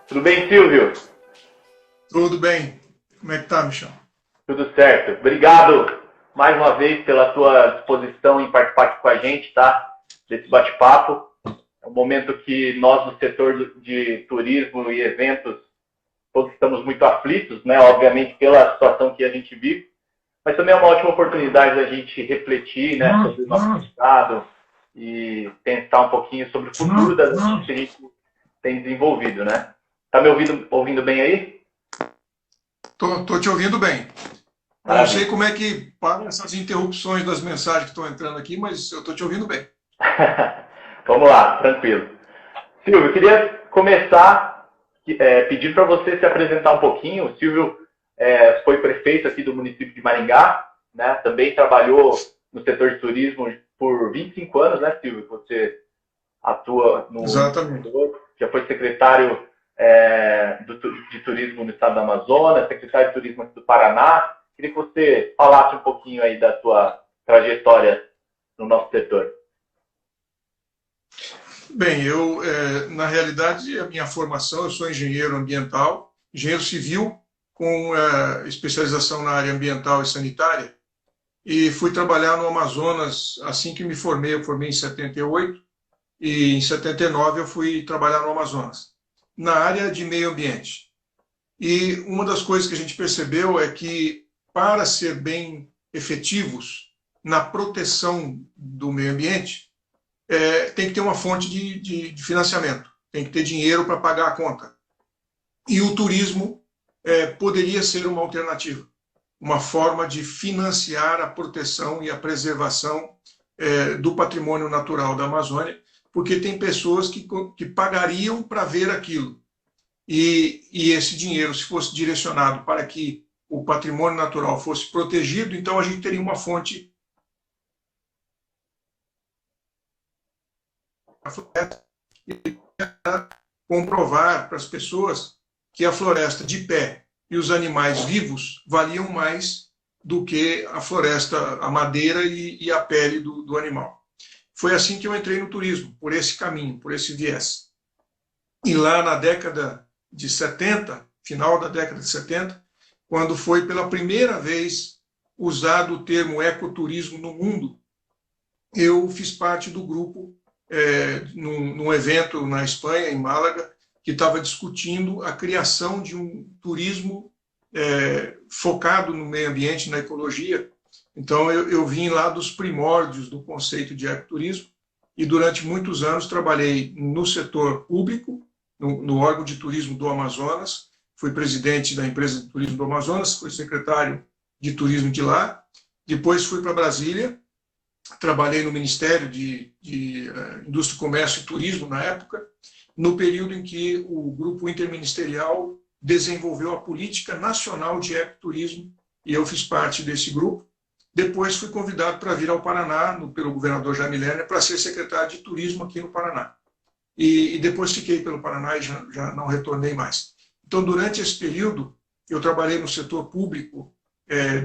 Tudo bem, Silvio? Tudo bem. Como é que tá, Michel? Tudo certo. Obrigado mais uma vez pela tua disposição em participar aqui com a gente, tá? Desse bate-papo. É um momento que nós, no setor de turismo e eventos, todos estamos muito aflitos, né? Obviamente, pela situação que a gente vive, mas também é uma ótima oportunidade da gente refletir, né, sobre o nosso estado e pensar um pouquinho sobre o futuro das ações que a gente tem desenvolvido, né? Tá me ouvindo bem aí? Tô te ouvindo bem. Eu não sei Maravilha. como é que param essas interrupções das mensagens que estão entrando aqui, mas eu tô te ouvindo bem. Vamos lá, tranquilo. Silvio, eu queria começar pedindo para você se apresentar um pouquinho. O Silvio foi prefeito aqui do município de Maringá, né? Também trabalhou no setor de turismo por 25 anos, né, Silvio? Você atua no Exatamente. setor, já foi secretário de turismo no estado do Amazonas, secretário de turismo aqui do Paraná. Queria que você falasse um pouquinho aí da sua trajetória no nosso setor. Bem, na realidade, a minha formação, eu sou engenheiro ambiental, engenheiro civil, com especialização na área ambiental e sanitária, e fui trabalhar no Amazonas assim que me formei. Eu formei em 78 e em 79 eu fui trabalhar no Amazonas, na área de meio ambiente. E uma das coisas que a gente percebeu é que, para ser bem efetivos na proteção do meio ambiente, tem que ter uma fonte de financiamento, tem que ter dinheiro para pagar a conta. E o turismo poderia ser uma alternativa, uma forma de financiar a proteção e a preservação do patrimônio natural da Amazônia, porque tem pessoas que pagariam para ver aquilo. E esse dinheiro, se fosse direcionado para que o patrimônio natural fosse protegido, então a gente teria uma fonte e comprovar para as pessoas que a floresta de pé e os animais vivos valiam mais do que a floresta, a madeira e a pele do animal. Foi assim que eu entrei no turismo, por esse caminho, por esse viés. E lá na década de 70, final da década de 70, quando foi pela primeira vez usado o termo ecoturismo no mundo, eu fiz parte do grupo num evento na Espanha, em Málaga, que estava discutindo a criação de um turismo focado no meio ambiente, na ecologia. Então, eu vim lá dos primórdios do conceito de ecoturismo e, durante muitos anos, trabalhei no setor público, no órgão de turismo do Amazonas, fui presidente da empresa de turismo do Amazonas, fui secretário de turismo de lá, depois fui para Brasília, trabalhei no Ministério de Indústria, Comércio e Turismo na época, no período em que o grupo interministerial desenvolveu a Política Nacional de Ecoturismo, e eu fiz parte desse grupo. Depois fui convidado para vir ao Paraná, pelo governador Jaime Lerner, para ser secretário de Turismo aqui no Paraná. E depois fiquei pelo Paraná e já não retornei mais. Então, durante esse período, eu trabalhei no setor público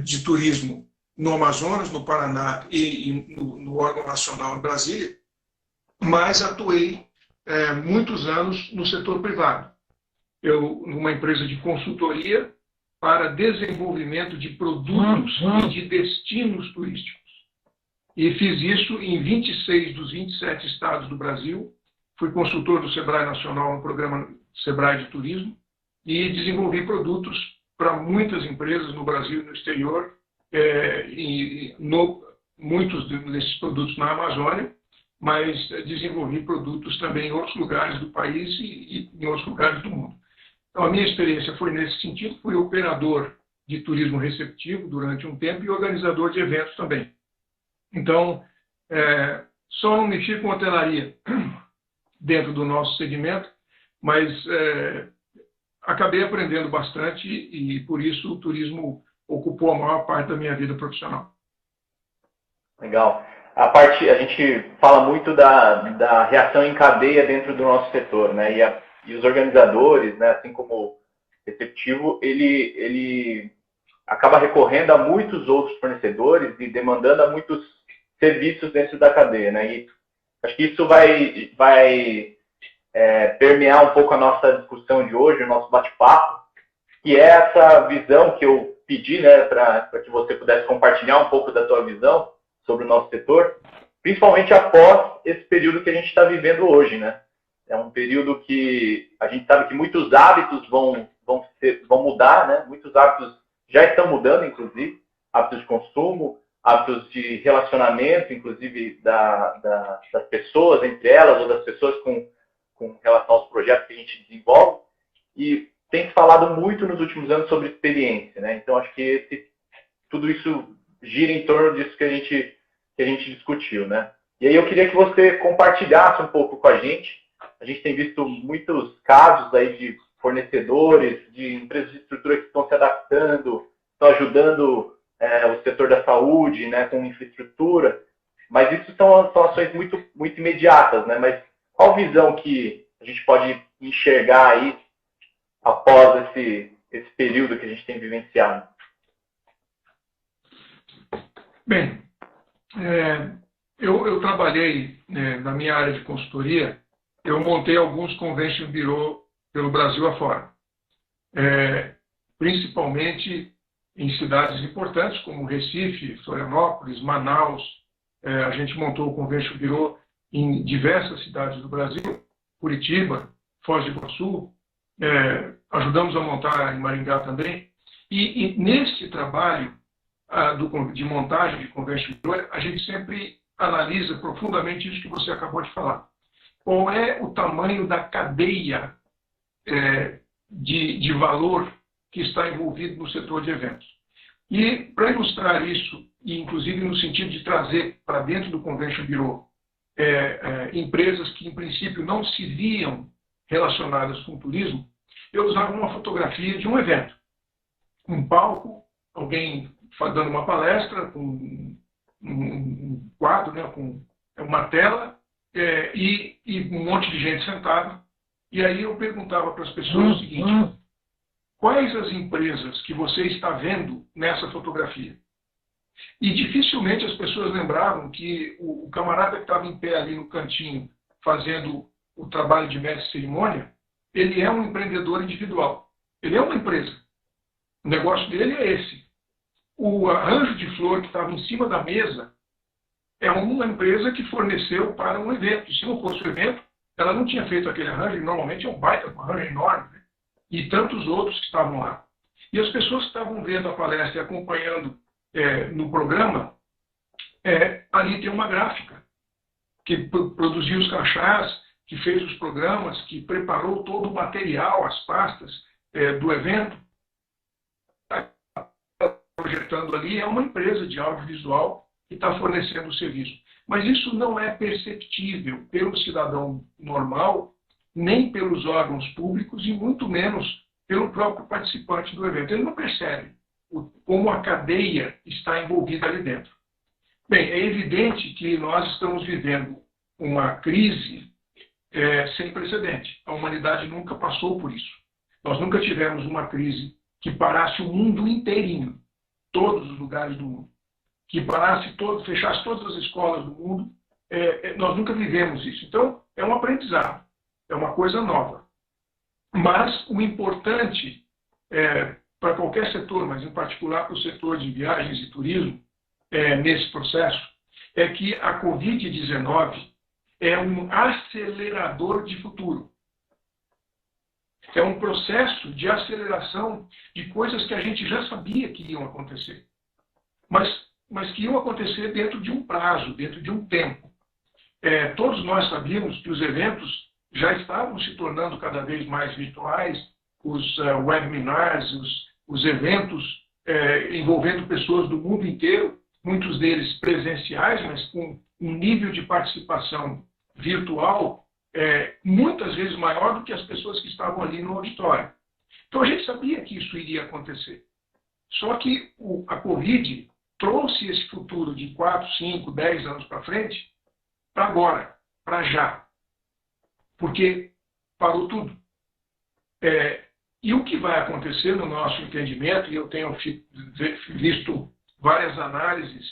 de turismo no Amazonas, no Paraná e no órgão nacional em Brasília, mas atuei muitos anos no setor privado. Eu, numa empresa de consultoria para desenvolvimento de produtos e de destinos turísticos. E fiz isso em 26 dos 27 estados do Brasil. Fui consultor do Sebrae Nacional no programa Sebrae de Turismo e desenvolvi produtos para muitas empresas no Brasil e no exterior, muitos desses produtos na Amazônia, mas desenvolvi produtos também em outros lugares do país e em outros lugares do mundo. Então, a minha experiência foi nesse sentido. Fui operador de turismo receptivo durante um tempo e organizador de eventos também. Então, só não mexi com hotelaria dentro do nosso segmento, mas acabei aprendendo bastante e, por isso, o turismo ocupou a maior parte da minha vida profissional. Legal. A gente fala muito da reação em cadeia dentro do nosso setor, né? E os organizadores, né, assim como o receptivo, ele acaba recorrendo a muitos outros fornecedores e demandando a muitos serviços dentro da cadeia, né? E acho que isso vai permear um pouco a nossa discussão de hoje, o nosso bate-papo, que é essa visão que eu pedi, né, para que você pudesse compartilhar um pouco da tua visão sobre o nosso setor, principalmente após esse período que a gente está vivendo hoje, né? É um período que a gente sabe que muitos hábitos vão mudar, né? Muitos hábitos já estão mudando, inclusive, hábitos de consumo, hábitos de relacionamento, inclusive das pessoas entre elas, ou das pessoas com relação aos projetos que a gente desenvolve. E tem se falado muito nos últimos anos sobre experiência, né? Então, acho que tudo isso gira em torno disso que a gente discutiu, né? E aí eu queria que você compartilhasse um pouco com a gente. A gente tem visto muitos casos aí de fornecedores, de empresas de estrutura que estão se adaptando, estão ajudando o setor da saúde, né, com infraestrutura, mas isso são ações muito, muito imediatas, né? Mas qual visão que a gente pode enxergar aí após esse período que a gente tem vivenciado? Bem, eu trabalhei na minha área de consultoria, eu montei alguns convention bureau pelo Brasil afora, principalmente em cidades importantes como Recife, Florianópolis, Manaus. A gente montou o convention bureau em diversas cidades do Brasil, Curitiba, Foz do Iguaçu, ajudamos a montar em Maringá também. E nesse trabalho de montagem de convention bureau, a gente sempre analisa profundamente isso que você acabou de falar. Qual é o tamanho da cadeia de valor que está envolvido no setor de eventos? E para ilustrar isso, e inclusive no sentido de trazer para dentro do Convention Bureau empresas que em princípio não se viam relacionadas com turismo, eu usava uma fotografia de um evento. Um palco, alguém dando uma palestra, com um quadro, né, com uma tela, e um monte de gente sentada. E aí eu perguntava para as pessoas o seguinte: quais as empresas que você está vendo nessa fotografia? E dificilmente as pessoas lembravam que o camarada que estava em pé ali no cantinho, fazendo o trabalho de mestre de cerimônia, ele é um empreendedor individual. Ele é uma empresa. O negócio dele é esse. O arranjo de flor que estava em cima da mesa é uma empresa que forneceu para um evento. E se não fosse o evento, ela não tinha feito aquele arranjo, e normalmente é um arranjo enorme, né? E tantos outros que estavam lá. E as pessoas que estavam vendo a palestra e acompanhando no programa, ali tem uma gráfica que produziu os crachás, que fez os programas, que preparou todo o material, as pastas do evento. Projetando ali é uma empresa de audiovisual que está fornecendo o serviço. Mas isso não é perceptível pelo cidadão normal, nem pelos órgãos públicos e muito menos pelo próprio participante do evento. Ele não percebe como a cadeia está envolvida ali dentro. Bem, é evidente que nós estamos vivendo uma crise sem precedente. A humanidade nunca passou por isso. Nós nunca tivemos uma crise que parasse o mundo inteirinho, todos os lugares do mundo, que fechasse todas as escolas do mundo. Nós nunca vivemos isso. Então, é um aprendizado, é uma coisa nova. Mas o importante para qualquer setor, mas em particular para o setor de viagens e turismo, nesse processo, é que a Covid-19 é um acelerador de futuro. É um processo de aceleração de coisas que a gente já sabia que iam acontecer, mas que iam acontecer dentro de um prazo, dentro de um tempo. Todos nós sabíamos que os eventos já estavam se tornando cada vez mais virtuais, os webinars, os eventos envolvendo pessoas do mundo inteiro, muitos deles presenciais, mas com um nível de participação virtual muitas vezes maior do que as pessoas que estavam ali no auditório. Então a gente sabia que isso iria acontecer. Só que a Covid trouxe esse futuro de 4, 5, 10 anos para frente, para agora, para já. Porque parou tudo. E o que vai acontecer no nosso entendimento, e eu tenho visto várias análises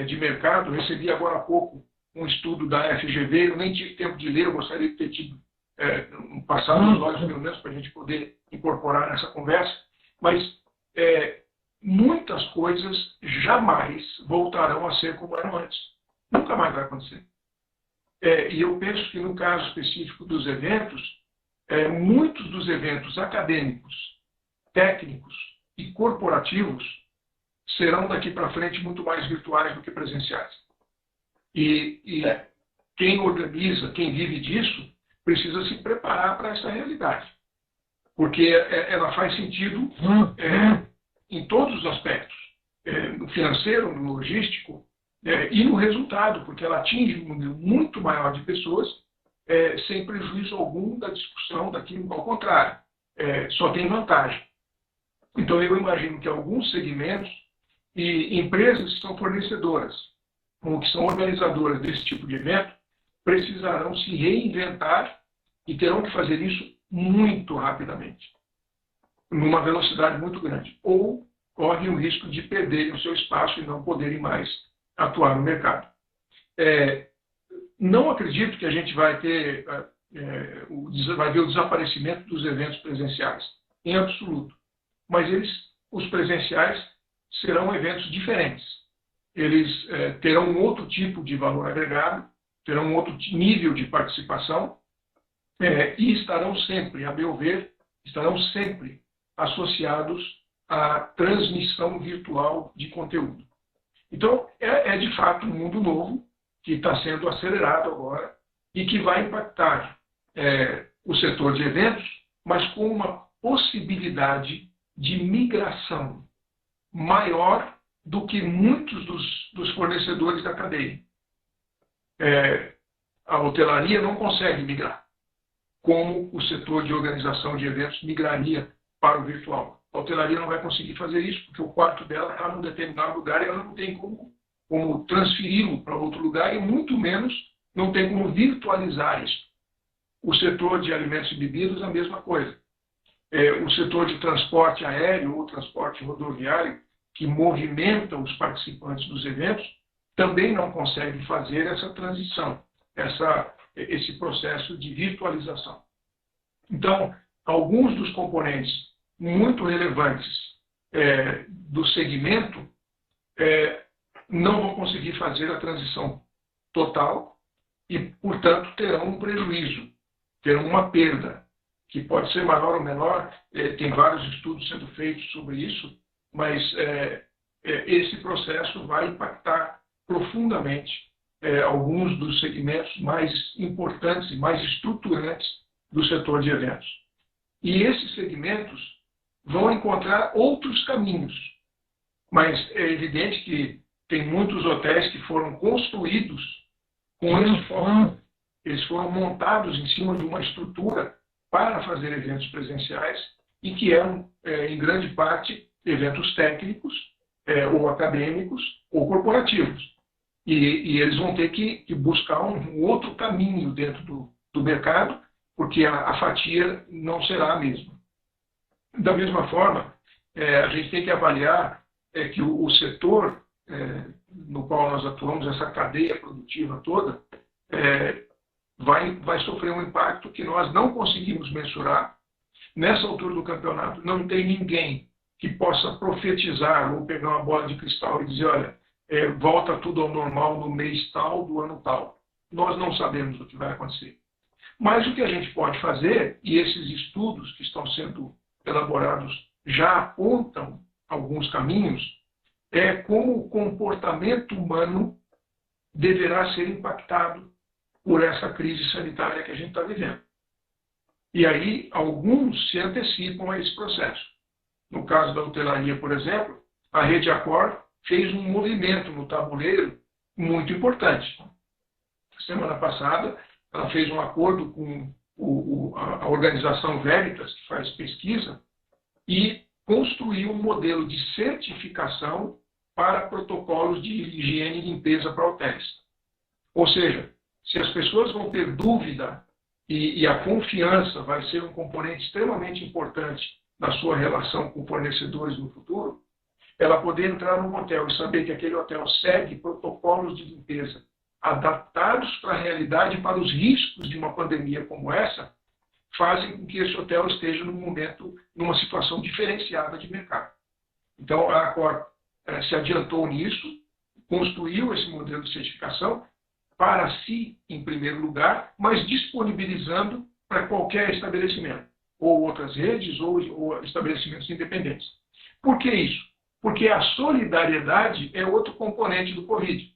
de mercado, recebi agora há pouco um estudo da FGV, eu nem tive tempo de ler, eu gostaria de ter tido passar nos olhos, pelo menos, para a gente poder incorporar nessa conversa, mas muitas coisas jamais voltarão a ser como eram antes. Nunca mais vai acontecer. E eu penso que, no caso específico dos eventos, muitos dos eventos acadêmicos, técnicos e corporativos serão daqui para frente muito mais virtuais do que presenciais. E quem organiza, quem vive disso, precisa se preparar para essa realidade. Porque ela faz sentido em todos os aspectos. No financeiro, no logístico e no resultado, porque ela atinge um número muito maior de pessoas sem prejuízo algum da discussão daquilo. Ao contrário, só tem vantagem. Então, eu imagino que alguns segmentos e empresas que são fornecedoras, ou que são organizadoras desse tipo de evento, precisarão se reinventar e terão que fazer isso muito rapidamente, numa velocidade muito grande, ou correm o risco de perderem o seu espaço e não poderem mais atuar no mercado. Não acredito que a gente vai ver o desaparecimento dos eventos presenciais, em absoluto, mas os presenciais serão eventos diferentes. Eles terão um outro tipo de valor agregado, terão um outro nível de participação e estarão sempre, a meu ver, associados à transmissão virtual de conteúdo. Então, de fato um mundo novo que está sendo acelerado agora e que vai impactar o setor de eventos, mas com uma possibilidade de migração maior do que muitos dos fornecedores da cadeia. A hotelaria não consegue migrar, como o setor de organização de eventos migraria para o virtual. A hotelaria não vai conseguir fazer isso, porque o quarto dela está num determinado lugar e ela não tem como transferi-lo para outro lugar e muito menos não tem como virtualizar isso. O setor de alimentos e bebidas, a mesma coisa. O setor de transporte aéreo ou transporte rodoviário, que movimenta os participantes dos eventos, também não consegue fazer essa transição, esse processo de virtualização. Então, alguns dos componentes muito relevantes do segmento não vão conseguir fazer a transição total e, portanto, terão um prejuízo, terão uma perda, que pode ser maior ou menor, tem vários estudos sendo feitos sobre isso, mas esse processo vai impactar profundamente alguns dos segmentos mais importantes e mais estruturantes do setor de eventos. E esses segmentos vão encontrar outros caminhos, mas é evidente que tem muitos hotéis que foram construídos com esse foco. Eles foram montados em cima de uma estrutura para fazer eventos presenciais e que eram, em grande parte, eventos técnicos, ou acadêmicos, ou corporativos. E eles vão ter que buscar um outro caminho dentro do mercado, porque a fatia não será a mesma. Da mesma forma, a gente tem que avaliar que o setor no qual nós atuamos, essa cadeia produtiva toda, vai sofrer um impacto que nós não conseguimos mensurar. Nessa altura do campeonato, não tem ninguém que possa profetizar ou pegar uma bola de cristal e dizer, olha, volta tudo ao normal no mês tal, do ano tal. Nós não sabemos o que vai acontecer. Mas o que a gente pode fazer, e esses estudos que estão sendo elaborados já apontam alguns caminhos, é como o comportamento humano deverá ser impactado por essa crise sanitária que a gente está vivendo. E aí, alguns se antecipam a esse processo. No caso da hotelaria, por exemplo, a Rede Accor fez um movimento no tabuleiro muito importante. Semana passada, ela fez um acordo com a organização Veritas, que faz pesquisa, e construiu um modelo de certificação para protocolos de higiene e limpeza para hotéis. Ou seja, se as pessoas vão ter dúvida e a confiança vai ser um componente extremamente importante na sua relação com fornecedores no futuro, ela poder entrar num hotel e saber que aquele hotel segue protocolos de limpeza adaptados para a realidade e para os riscos de uma pandemia como essa, fazem com que esse hotel esteja num momento, numa situação diferenciada de mercado. Então, a Accor se adiantou nisso, construiu esse modelo de certificação para si, em primeiro lugar, mas disponibilizando para qualquer estabelecimento, ou outras redes, ou estabelecimentos independentes. Por que isso? Porque a solidariedade é outro componente do Covid.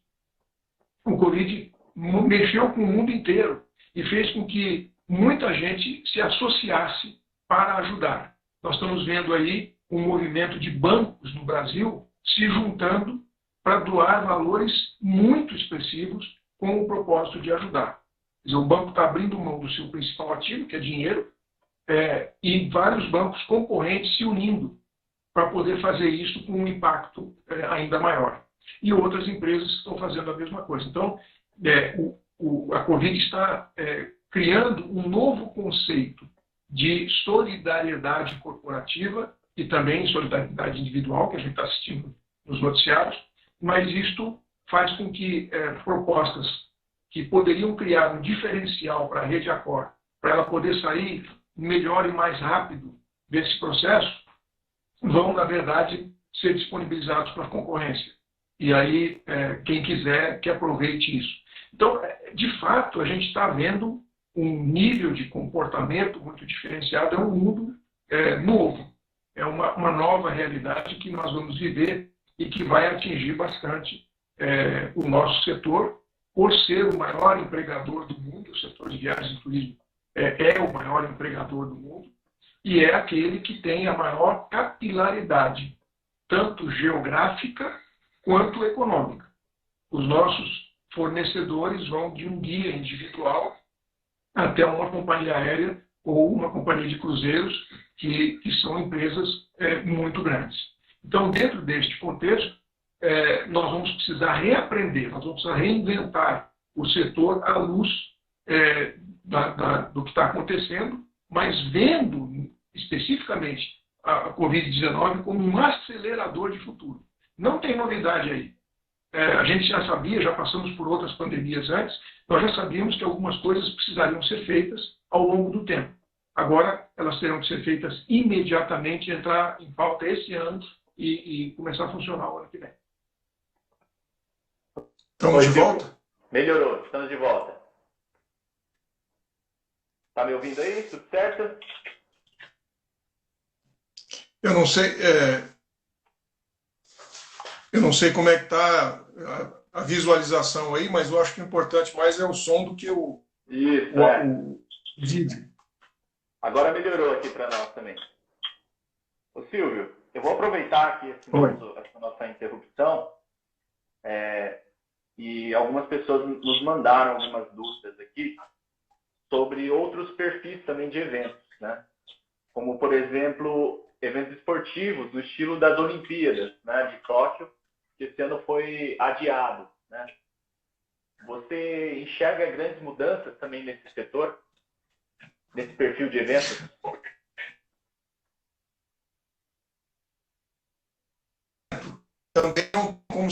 O Covid mexeu com o mundo inteiro e fez com que muita gente se associasse para ajudar. Nós estamos vendo aí um movimento de bancos no Brasil se juntando para doar valores muito expressivos com o propósito de ajudar. Quer dizer, o banco está abrindo mão do seu principal ativo, que é dinheiro, e vários bancos concorrentes se unindo para poder fazer isso com um impacto ainda maior. E outras empresas estão fazendo a mesma coisa. Então, a Covid está criando um novo conceito de solidariedade corporativa e também solidariedade individual, que a gente está assistindo nos noticiários, mas isto faz com que propostas que poderiam criar um diferencial para a rede Accor, para ela poder sair melhor e mais rápido desse processo, vão, na verdade, ser disponibilizados para a concorrência. E aí, quem quiser, que aproveite isso. Então, de fato, a gente está vendo um nível de comportamento muito diferenciado, é um mundo novo, é uma nova realidade que nós vamos viver e que vai atingir bastante o nosso setor, por ser o maior empregador do mundo. O setor de viagens e turismo é o maior empregador do mundo e é aquele que tem a maior capilaridade, tanto geográfica quanto econômica. Os nossos fornecedores vão de um guia individual até uma companhia aérea ou uma companhia de cruzeiros, que são empresas muito grandes. Então, dentro deste contexto, nós vamos precisar reaprender, nós vamos precisar reinventar o setor à luz do que está acontecendo, mas vendo especificamente a Covid-19 como um acelerador de futuro. Não tem novidade aí. A gente já sabia, já passamos por outras pandemias antes, nós já sabíamos que algumas coisas precisariam ser feitas ao longo do tempo. Agora, elas terão que ser feitas imediatamente, entrar em pauta esse ano e começar a funcionar o ano que vem. Estamos de volta? Melhorou, estamos de volta. Está me ouvindo aí? Tudo certo? Eu não sei como é que está a visualização aí, mas eu acho que o importante mais é o som do que o vídeo. Agora melhorou aqui para nós também. Ô Silvio, eu vou aproveitar aqui essa nossa interrupção e algumas pessoas nos mandaram algumas dúvidas aqui sobre outros perfis também de eventos, né? Como, por exemplo, eventos esportivos no estilo das Olimpíadas, né, de Tóquio, que esse ano foi adiado, né? Você enxerga grandes mudanças também nesse setor, nesse perfil de eventos? Também como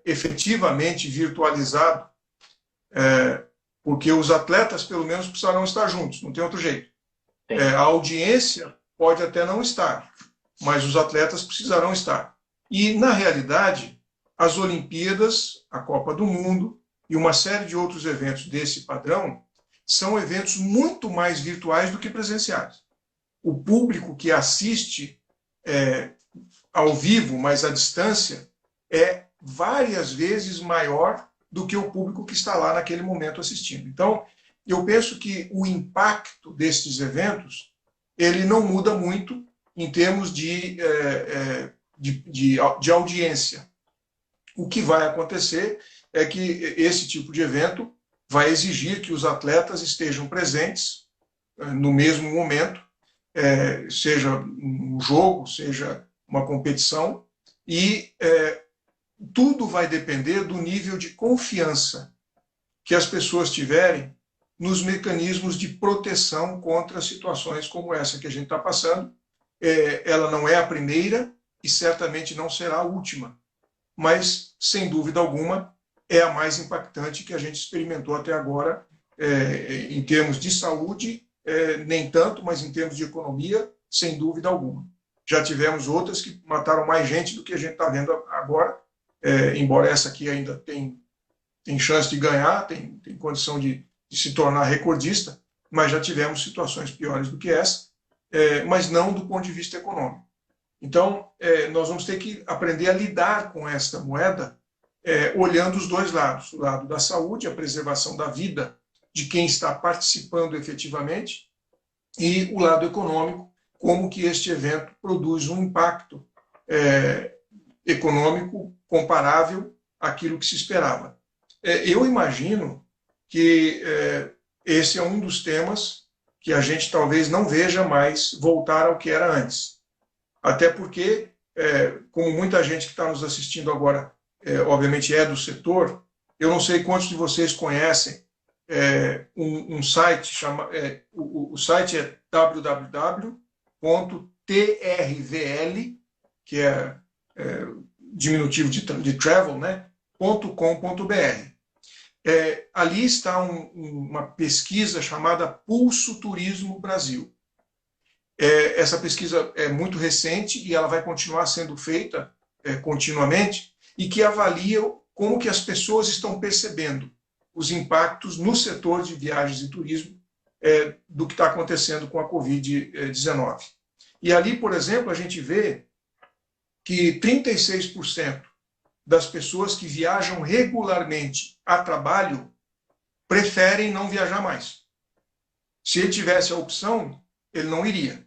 efetivamente virtualizado, porque os atletas, pelo menos, precisarão estar juntos, não tem outro jeito. A audiência pode até não estar, mas os atletas precisarão estar. E, na realidade, as Olimpíadas, a Copa do Mundo e uma série de outros eventos desse padrão são eventos muito mais virtuais do que presenciais. O público que assiste ao vivo, mas à distância, é várias vezes maior do que o público que está lá naquele momento assistindo. Então, eu penso que o impacto desses eventos ele não muda muito em termos de audiência. O que vai acontecer é que esse tipo de evento vai exigir que os atletas estejam presentes no mesmo momento, seja um jogo, seja uma competição, e tudo vai depender do nível de confiança que as pessoas tiverem nos mecanismos de proteção contra situações como essa que a gente está passando. Ela não é a primeira e certamente não será a última, mas, sem dúvida alguma, é a mais impactante que a gente experimentou até agora em termos de saúde nem tanto, mas em termos de economia, sem dúvida alguma. Já tivemos outras que mataram mais gente do que a gente está vendo agora, embora essa aqui ainda tem chance de ganhar, tem condição de se tornar recordista, mas já tivemos situações piores do que essa, mas não do ponto de vista econômico. Então, nós vamos ter que aprender a lidar com esta moeda, olhando os dois lados, o lado da saúde, a preservação da vida de quem está participando efetivamente, e o lado econômico, como que este evento produz um impacto econômico comparável àquilo que se esperava. Eu imagino que esse é um dos temas que a gente talvez não veja mais voltar ao que era antes. Até porque, como muita gente que está nos assistindo agora, obviamente é do setor, eu não sei quantos de vocês conhecem um site, o site é www.trvl, que é diminutivo de travel, né, .com.br. Ali está uma pesquisa chamada Pulso Turismo Brasil. Essa pesquisa é muito recente e ela vai continuar sendo feita continuamente, e que avalia como que as pessoas estão percebendo os impactos no setor de viagens e turismo do que está acontecendo com a Covid-19. E ali, por exemplo, a gente vê que 36% das pessoas que viajam regularmente a trabalho preferem não viajar mais. Se ele tivesse a opção, ele não iria.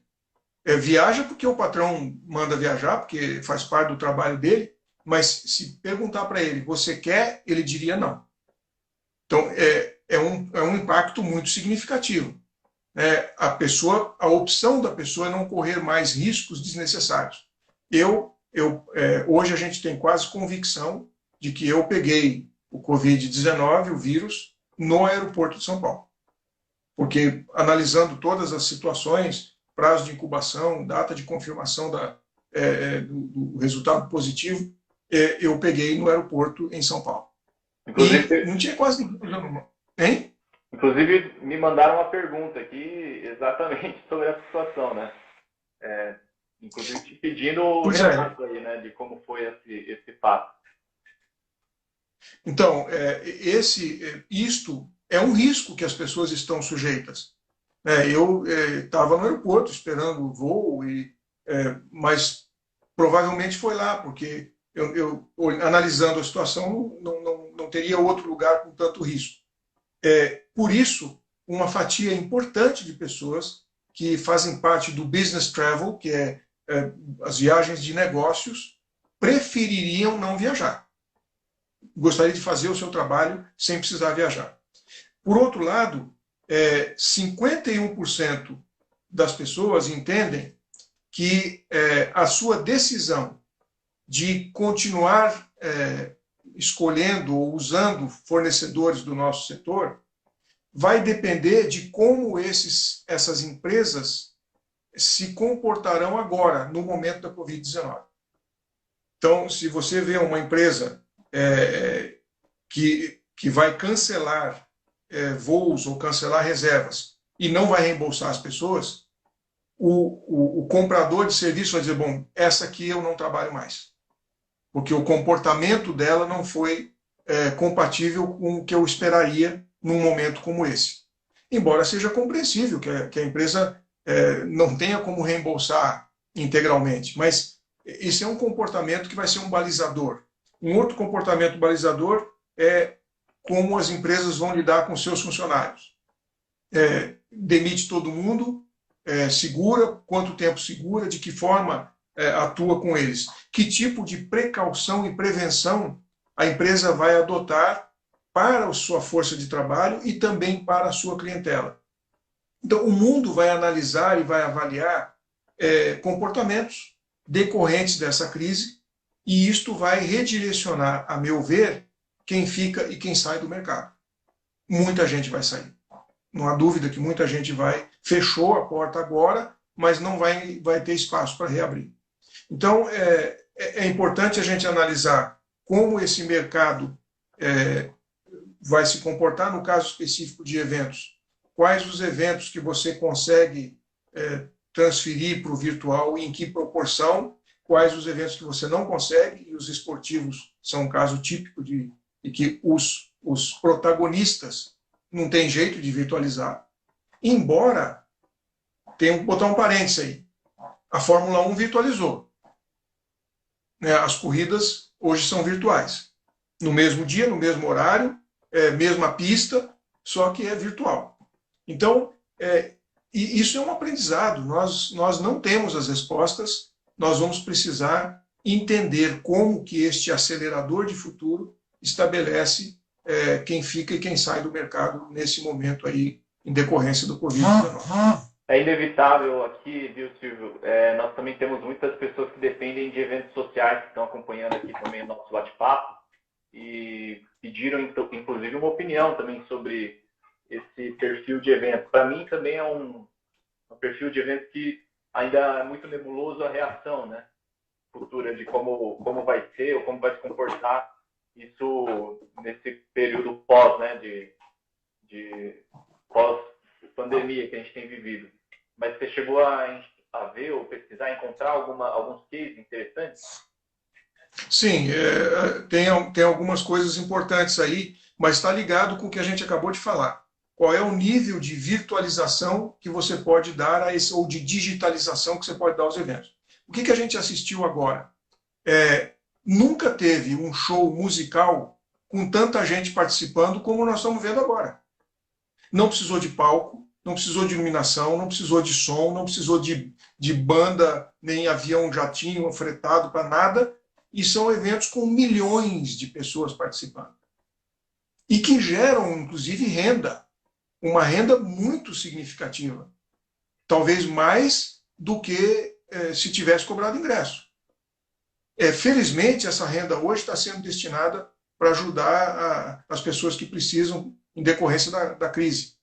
Viaja porque o patrão manda viajar, porque faz parte do trabalho dele, mas se perguntar para ele, você quer? Ele diria não. Então, é um impacto muito significativo. A opção da pessoa é não correr mais riscos desnecessários. Hoje a gente tem quase convicção de que eu peguei o Covid-19, o vírus, no aeroporto de São Paulo. Porque, analisando todas as situações, prazo de incubação, data de confirmação do resultado positivo, eu peguei no aeroporto em São Paulo. Inclusive, não tinha quase ninguém. Hein? Inclusive, me mandaram uma pergunta aqui exatamente sobre essa situação, né? Inclusive te pedindo o relato aí, né, de como foi esse fato. Então, isto é um risco que as pessoas estão sujeitas. Eu estava no aeroporto esperando o voo, mas provavelmente foi lá, porque eu analisando a situação, não teria outro lugar com tanto risco. Por isso, uma fatia importante de pessoas que fazem parte do business travel, que é as viagens de negócios, prefeririam não viajar. Gostaria de fazer o seu trabalho sem precisar viajar. Por outro lado, 51% das pessoas entendem que a sua decisão de continuar escolhendo ou usando fornecedores do nosso setor vai depender de como essas empresas se comportarão agora, no momento da Covid-19. Então, se você vê uma empresa que vai cancelar voos ou cancelar reservas e não vai reembolsar as pessoas, o comprador de serviço vai dizer, bom, essa aqui eu não trabalho mais. Porque o comportamento dela não foi compatível com o que eu esperaria num momento como esse. Embora seja compreensível que a empresa não tenha como reembolsar integralmente, mas esse é um comportamento que vai ser um balizador. Um outro comportamento balizador é como as empresas vão lidar com seus funcionários. Demite todo mundo, segura, quanto tempo segura, de que forma atua com eles. Que tipo de precaução e prevenção a empresa vai adotar para a sua força de trabalho e também para a sua clientela. Então, o mundo vai analisar e vai avaliar comportamentos decorrentes dessa crise, e isto vai redirecionar, a meu ver, quem fica e quem sai do mercado. Muita gente vai sair. Não há dúvida que muita gente fechou a porta agora, mas não vai ter espaço para reabrir. Então, é importante a gente analisar como esse mercado vai se comportar no caso específico de eventos. quais os eventos que você consegue transferir para o virtual e em que proporção, quais os eventos que você não consegue, e os esportivos são um caso típico de que os protagonistas não tem jeito de virtualizar, embora tenha que botar um parênteses aí. A Fórmula 1 virtualizou. Né? As corridas hoje são virtuais. No mesmo dia, no mesmo horário, mesma pista, só que é virtual. Então, e isso é um aprendizado. Nós não temos as respostas, nós vamos precisar entender como que este acelerador de futuro estabelece quem fica e quem sai do mercado nesse momento aí, em decorrência do Covid-19. É inevitável aqui, viu, Silvio? Nós também temos muitas pessoas que dependem de eventos sociais que estão acompanhando aqui também o nosso bate-papo e pediram, inclusive, uma opinião também sobre esse perfil de evento. Para mim, também é um perfil de evento que ainda é muito nebuloso a reação, né? Futura de como vai ser ou como vai se comportar isso nesse período pós, né? De pós-pandemia que a gente tem vivido. Mas você chegou a ver ou pesquisar, encontrar alguns cases interessantes? Sim, tem algumas coisas importantes aí, mas está ligado com o que a gente acabou de falar. Qual é o nível de virtualização que você pode dar a esse, ou de digitalização que você pode dar aos eventos? O que a gente assistiu agora? Nunca teve um show musical com tanta gente participando como nós estamos vendo agora. Não precisou de palco, não precisou de iluminação, não precisou de som, não precisou de banda, nem avião jatinho fretado para nada, e são eventos com milhões de pessoas participando. E que geram, inclusive, renda, uma renda muito significativa. Talvez mais do que se tivesse cobrado ingresso. Felizmente, essa renda hoje está sendo destinada para ajudar as pessoas que precisam em decorrência da crise.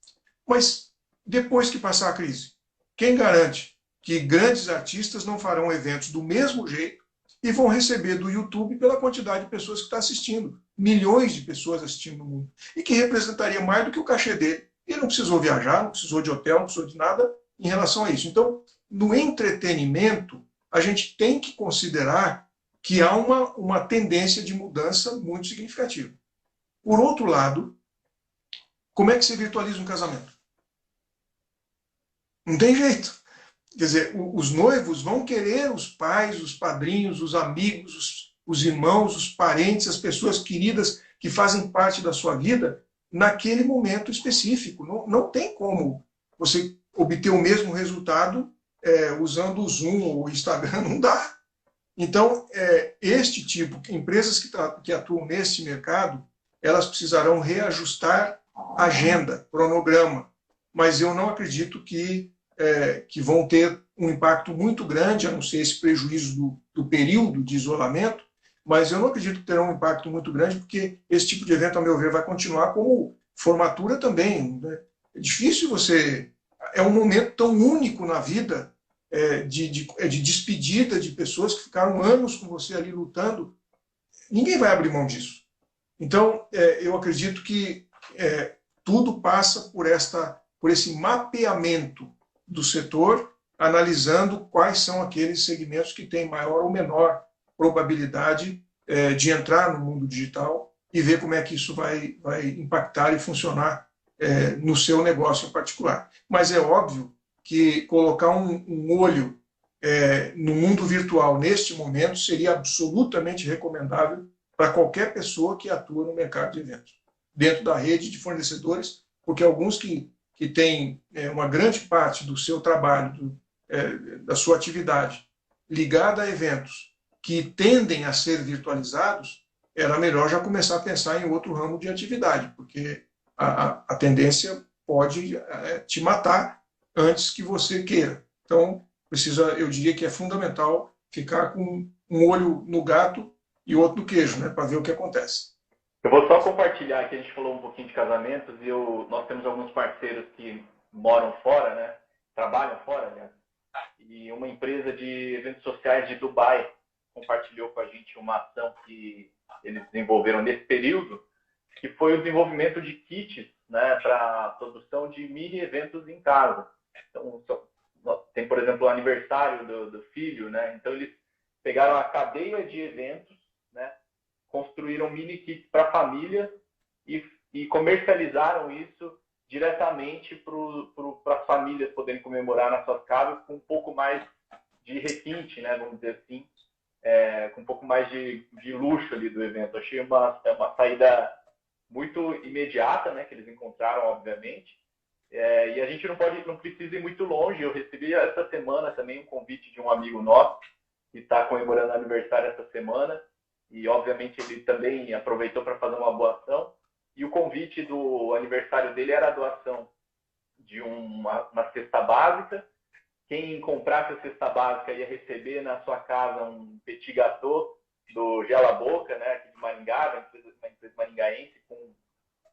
Mas, depois que passar a crise, quem garante que grandes artistas não farão eventos do mesmo jeito e vão receber do YouTube pela quantidade de pessoas que está assistindo? Milhões de pessoas assistindo no mundo. E que representaria mais do que o cachê dele. Ele não precisou viajar, não precisou de hotel, não precisou de nada em relação a isso. Então, no entretenimento, a gente tem que considerar que há uma tendência de mudança muito significativa. Por outro lado, como é que se virtualiza um casamento? Não tem jeito. Quer dizer, os noivos vão querer os pais, os padrinhos, os amigos, os irmãos, os parentes, as pessoas queridas que fazem parte da sua vida naquele momento específico. Não tem como você obter o mesmo resultado usando o Zoom ou o Instagram, não dá. Então, este tipo, empresas que atuam nesse mercado, elas precisarão reajustar agenda, cronograma, mas eu não acredito que vão ter um impacto muito grande, a não ser esse prejuízo do período de isolamento, mas eu não acredito que terão um impacto muito grande, porque esse tipo de evento, a meu ver, vai continuar como formatura também. Né? É difícil você... É um momento tão único na vida, de despedida de pessoas que ficaram anos com você ali lutando. Ninguém vai abrir mão disso. Então, eu acredito que tudo passa por esse mapeamento do setor, analisando quais são aqueles segmentos que têm maior ou menor probabilidade de entrar no mundo digital e ver como é que isso vai impactar e funcionar no seu negócio em particular. Mas é óbvio que colocar um olho no mundo virtual neste momento seria absolutamente recomendável para qualquer pessoa que atua no mercado de eventos, dentro da rede de fornecedores, porque alguns que têm uma grande parte do seu trabalho, da sua atividade, ligada a eventos que tendem a ser virtualizados, era melhor já começar a pensar em outro ramo de atividade, porque a tendência pode te matar antes que você queira. Então, eu diria que é fundamental ficar com um olho no gato e outro no queijo, né, para ver o que acontece. Eu vou só compartilhar aqui, a gente falou um pouquinho de casamentos e nós temos alguns parceiros que moram fora, né, trabalham fora, né, e uma empresa de eventos sociais de Dubai compartilhou com a gente uma ação que eles desenvolveram nesse período que foi o desenvolvimento de kits, né, para produção de mini eventos em casa. Então, tem, por exemplo, o aniversário do filho, né? Então, eles pegaram a cadeia de eventos, né, construíram mini kits para a família e comercializaram isso diretamente para as famílias poderem comemorar nas suas casas com um pouco mais de requinte, né, vamos dizer assim, com um pouco mais de luxo ali do evento. Achei uma saída muito imediata, né, que eles encontraram, obviamente, e a gente não precisa ir muito longe. Eu recebi essa semana também um convite de um amigo nosso que está comemorando aniversário essa semana, e obviamente ele também aproveitou para fazer uma boa ação, e o convite do aniversário dele era a doação de uma cesta básica. Quem comprasse a cesta básica ia receber na sua casa um petit gâteau do Gela Boca, né, aqui de Maringá, uma empresa maringaense, com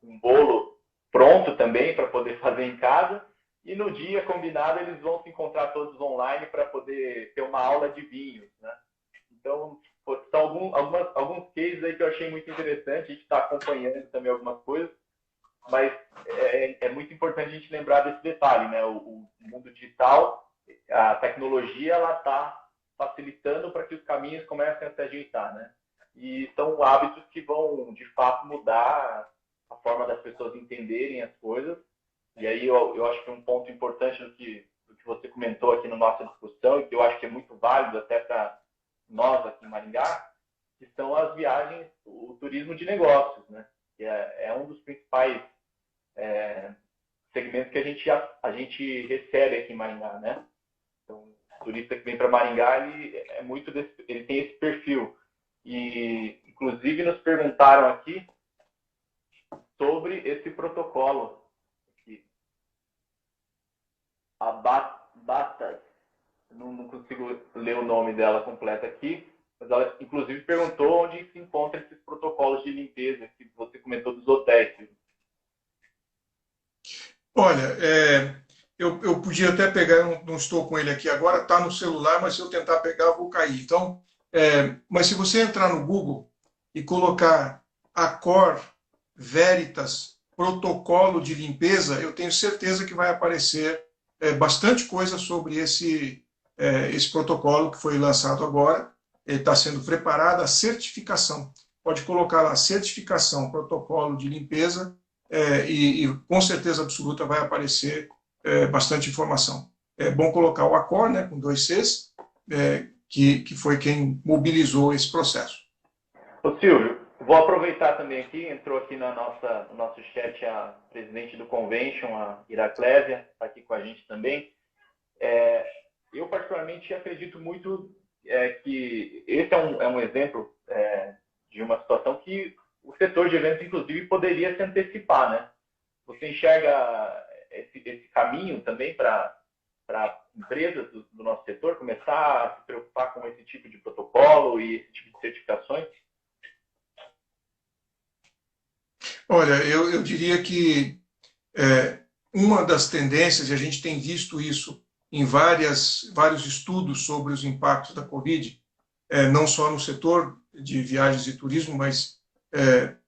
um bolo pronto também para poder fazer em casa. E no dia combinado eles vão se encontrar todos online para poder ter uma aula de vinhos, né? Então, são alguns cases aí que eu achei muito interessante. A gente está acompanhando também algumas coisas, mas é muito importante a gente lembrar desse detalhe, né? O mundo digital, a tecnologia, ela está facilitando para que os caminhos comecem a se ajeitar, né? E são hábitos que vão, de fato, mudar a forma das pessoas entenderem as coisas. E aí eu acho que um ponto importante do que você comentou aqui na nossa discussão, e que eu acho que é muito válido até para nós aqui em Maringá, que são as viagens, o turismo de negócios, né? Que é um dos principais segmentos que a gente recebe aqui em Maringá, né? Então, o turista que vem para Maringá, ele tem esse perfil. E, inclusive, nos perguntaram aqui sobre esse protocolo. Aqui. A Batas, não consigo ler o nome dela completo aqui, mas ela, inclusive, perguntou onde se encontram esses protocolos de limpeza que você comentou dos hotéis. Olha, eu podia até pegar, eu não estou com ele aqui agora, está no celular, mas se eu tentar pegar, eu vou cair. Então, mas se você entrar no Google e colocar Accor Veritas protocolo de limpeza, eu tenho certeza que vai aparecer bastante coisa sobre esse protocolo que foi lançado agora. Está sendo preparada a certificação. Pode colocar lá, certificação, protocolo de limpeza, e com certeza absoluta vai aparecer bastante informação. É bom colocar o Accor, né, com 2 Cs, que foi quem mobilizou esse processo. Ô Silvio, vou aproveitar também aqui, entrou aqui no nosso chat a presidente do Convention, a Iraclésia, está aqui com a gente também. Eu particularmente acredito muito que esse é um exemplo de uma situação que o setor de eventos, inclusive, poderia se antecipar, né? Você enxerga esse caminho também para empresas do nosso setor começar a se preocupar com esse tipo de protocolo e esse tipo de certificações? Olha, eu diria que uma das tendências, e a gente tem visto isso em vários estudos sobre os impactos da Covid, não só no setor de viagens e turismo, mas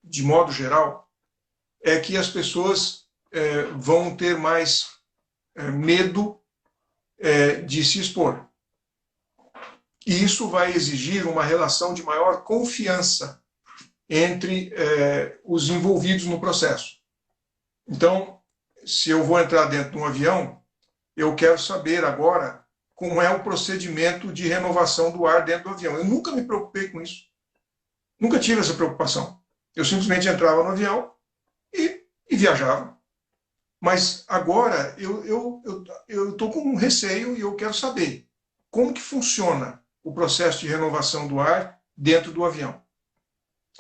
de modo geral, é que as pessoas vão ter mais medo de se expor. E isso vai exigir uma relação de maior confiança entre os envolvidos no processo. Então, se eu vou entrar dentro de um avião, eu quero saber agora como é o procedimento de renovação do ar dentro do avião. Eu nunca me preocupei com isso. Nunca tive essa preocupação. Eu simplesmente entrava no avião e viajava. Mas agora eu estou com um receio e eu quero saber como que funciona o processo de renovação do ar dentro do avião.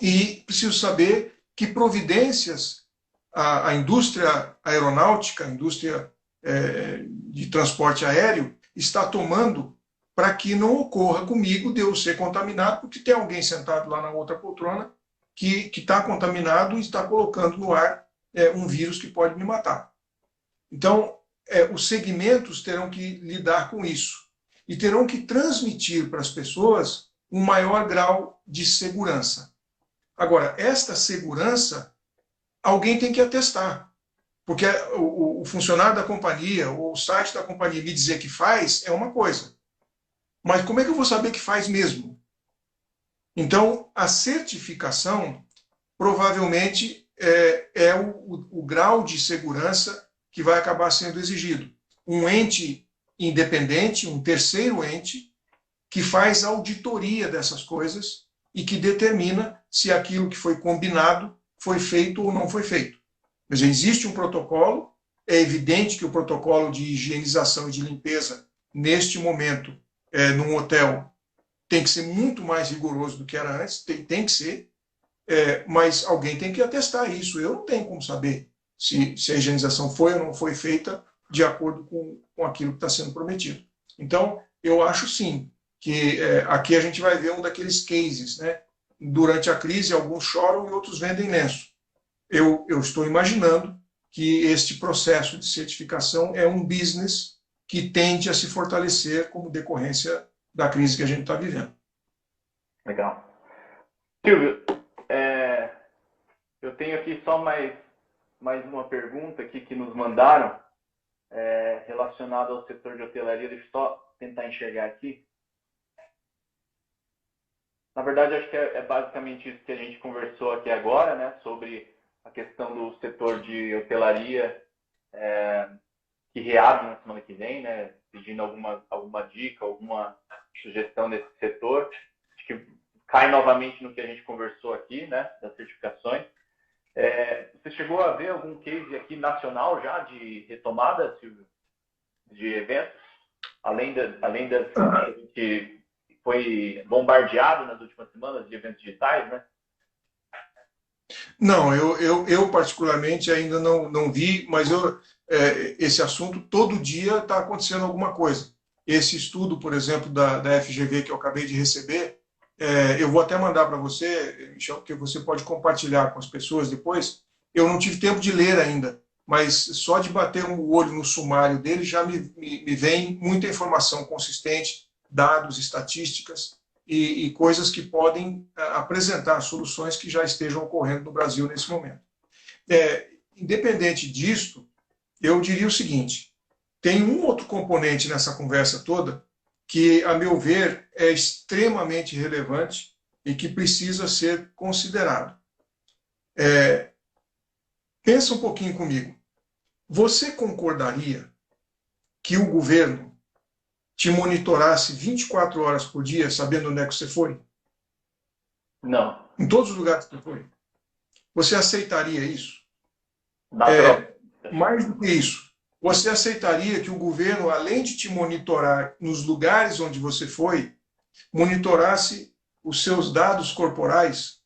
E preciso saber que providências a indústria aeronáutica, a indústria de transporte aéreo está tomando para que não ocorra comigo de eu ser contaminado, porque tem alguém sentado lá na outra poltrona que está contaminado e está colocando no ar um vírus que pode me matar. Então, os segmentos terão que lidar com isso e terão que transmitir para as pessoas um maior grau de segurança. Agora, esta segurança alguém tem que atestar. Porque o funcionário da companhia, ou o site da companhia me dizer que faz, é uma coisa. Mas como é que eu vou saber que faz mesmo? Então, a certificação provavelmente é o grau de segurança que vai acabar sendo exigido. Um ente independente, um terceiro ente, que faz auditoria dessas coisas e que determina se aquilo que foi combinado foi feito ou não foi feito. Mas existe um protocolo, é evidente que o protocolo de higienização e de limpeza, neste momento, num hotel, tem que ser muito mais rigoroso do que era antes, tem que ser, mas alguém tem que atestar isso. Eu não tenho como saber se a higienização foi ou não foi feita de acordo com aquilo que está sendo prometido. Então, eu acho sim que aqui a gente vai ver um daqueles cases, né? Durante a crise, alguns choram e outros vendem lenço. Eu estou imaginando que este processo de certificação é um business que tende a se fortalecer como decorrência da crise que a gente está vivendo. Legal. Silvio, eu tenho aqui só mais uma pergunta aqui que nos mandaram relacionada ao setor de hotelaria. Deixa eu só tentar enxergar aqui. Na verdade, acho que é basicamente isso que a gente conversou aqui agora, né, sobre a questão do setor de hotelaria que reabre na semana que vem, né, pedindo alguma dica, alguma sugestão nesse setor. Acho que cai novamente no que a gente conversou aqui, né, das certificações. Você chegou a ver algum case aqui nacional já de retomada, Silvio, de eventos? Além das que foi bombardeado nas últimas semanas de eventos digitais, né? Não, eu particularmente ainda não vi, mas esse assunto todo dia está acontecendo alguma coisa. Esse estudo, por exemplo, da FGV que eu acabei de receber, eu vou até mandar para você, Michel, porque você pode compartilhar com as pessoas depois. Eu não tive tempo de ler ainda, mas só de bater um olho no sumário dele já me vem muita informação consistente, dados, estatísticas e coisas que podem apresentar soluções que já estejam ocorrendo no Brasil nesse momento. Independente disto, eu diria o seguinte: tem um outro componente nessa conversa toda que, a meu ver, é extremamente relevante e que precisa ser considerado. Pensa um pouquinho comigo. Você concordaria que o governo te monitorasse 24 horas por dia, sabendo onde é que você foi? Não. Em todos os lugares que você foi? Você aceitaria isso? Mais do que isso, você aceitaria que o governo, além de te monitorar nos lugares onde você foi, monitorasse os seus dados corporais,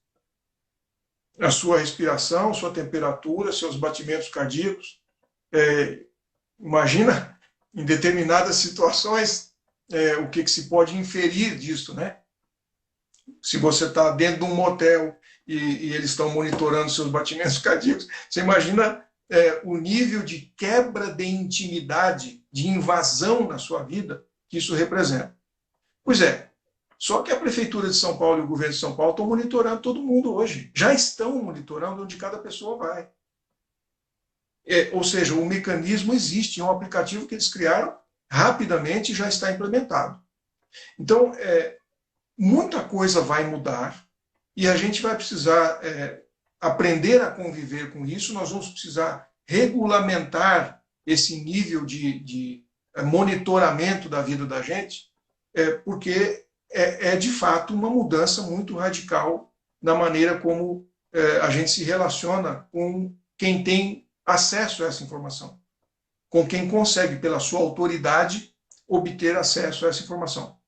a sua respiração, sua temperatura, seus batimentos cardíacos? Imagina, em determinadas situações, o que se pode inferir disso, né? Se você está dentro de um motel e eles estão monitorando seus batimentos cardíacos, você imagina o nível de quebra de intimidade, de invasão na sua vida que isso representa. Pois é, só que a Prefeitura de São Paulo e o governo de São Paulo estão monitorando todo mundo hoje. Já estão monitorando onde cada pessoa vai. Ou seja, o mecanismo existe, é um aplicativo que eles criaram rapidamente e já está implementado. Então, muita coisa vai mudar e a gente vai precisar aprender a conviver com isso. Nós vamos precisar regulamentar esse nível de monitoramento da vida da gente, porque é de fato uma mudança muito radical na maneira como a gente se relaciona com quem tem acesso a essa informação, com quem consegue, pela sua autoridade, obter acesso a essa informação.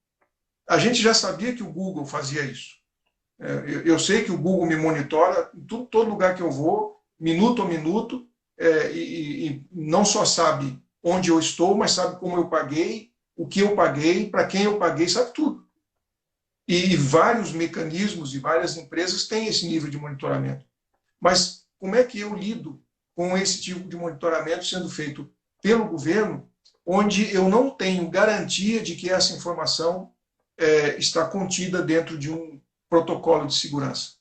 A gente já sabia que o Google fazia isso. Eu sei que o Google me monitora em todo lugar que eu vou, minuto a minuto, e não só sabe onde eu estou, mas sabe como eu paguei, o que eu paguei, para quem eu paguei, sabe tudo. E vários mecanismos e várias empresas têm esse nível de monitoramento. Mas como é que eu lido com esse tipo de monitoramento sendo feito pelo governo, onde eu não tenho garantia de que essa informação está contida dentro de um protocolo de segurança?